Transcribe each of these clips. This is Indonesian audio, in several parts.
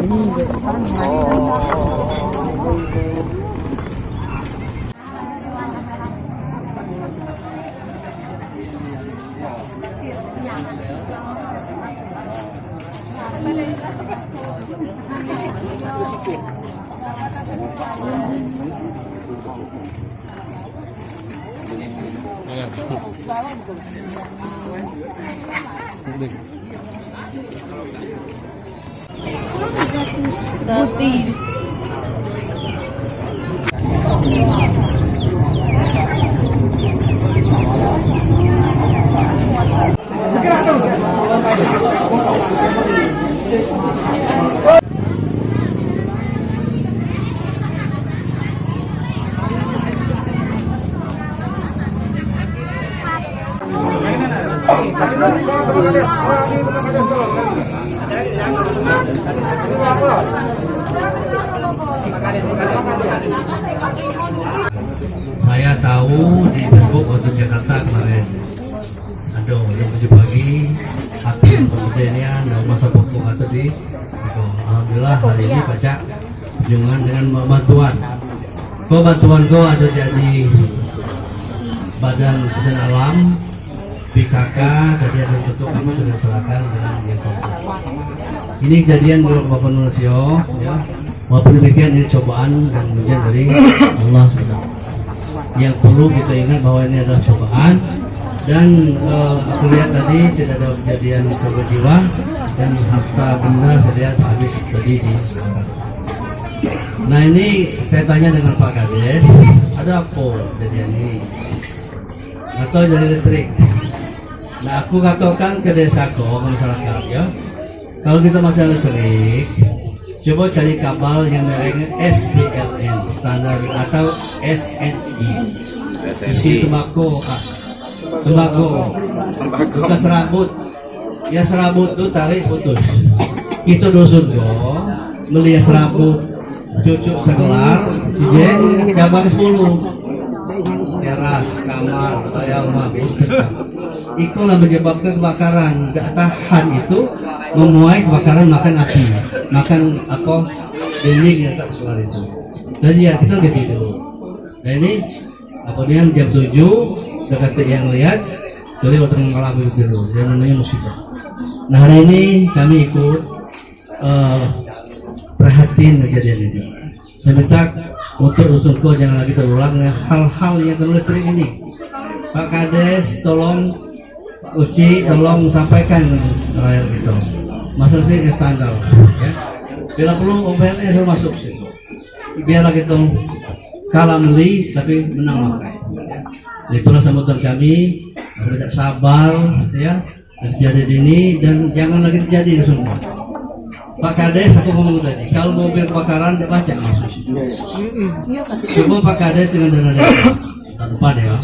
Putih. Saya tahu di Facebook waktu Jakarta kemarin, aduh, jam 7 pagi, hakim pembedaian masa pokok atau di, alhamdulillah hari ini baca kunjungan dengan bantuan. Bantuan ada jadi Badan Bencana Alam, BKK, tadi ada bentuk kami sudah diserahkan dengan yang konkret. Ini kejadian menurut Bapak Nurasio, ya. Walaupun demikian ini cobaan dan ujian dari Allah SWT. Yang perlu kita ingat bahwa ini adalah cobaan dan aku lihat tadi tidak ada kejadian korban jiwa dan harta benda saya lihat habis tadi di sekolah. Nah ini saya tanya dengan Pak Kades, ada apa kejadian ini? Atau dari listrik? Nah aku katakan ke desaku masyarakat ya, kalau kita masih listrik, coba cari kabel yang mereknya SPLN standar atau SNI. Isi tembakau, bukan serabut. Ya serabut tuh tarik putus. Itu dusun go, beli serabut, cucuk segelar, cabang 10. Teras, kamar, saya rumah itulah menyebabkan kebakaran. Gak tahan itu memuai kebakaran, makan api, makan apa dinding di atas sekolah itu. Jadi ya kita gak tidur. Nah ini kemudian jam 7 dekat yang lihat, jadi waktu mengalami itu, yang namanya musibah. Nah hari ini kami ikut perhatiin kejadian ini. Saya minta untuk usulku jangan lagi terulang hal-hal yang terlalu sering ini. Pak Kades tolong, Pak Uci tolong sampaikan rakyat itu. Masalah ini standar, ya. Bila perlu OPLN suruh masuk situ. Biarlah kita kalah beli tapi menang makai. Ya. Itulah sambutan kami. Tidak sabar, ya. Terjadi ini dan jangan lagi terjadi semua. Pak Kades, aku ngomong tadi, kalau mobil kebakaran dia baca masuk. Coba Pak Kades dengan dana tanpa deh ya.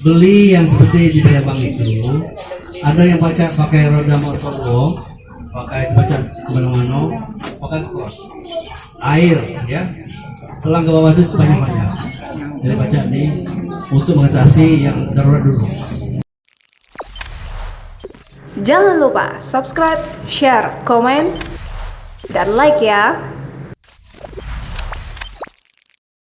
Beli yang seperti di Palembang itu, ada yang baca pakai roda motor, pakai baca kemana-mana, pakai sport, air, ya, selang ke bawah itu banyak-banyak. Jadi baca nih untuk mengatasi yang darurat dulu. Jangan lupa subscribe, share, komen, dan like ya.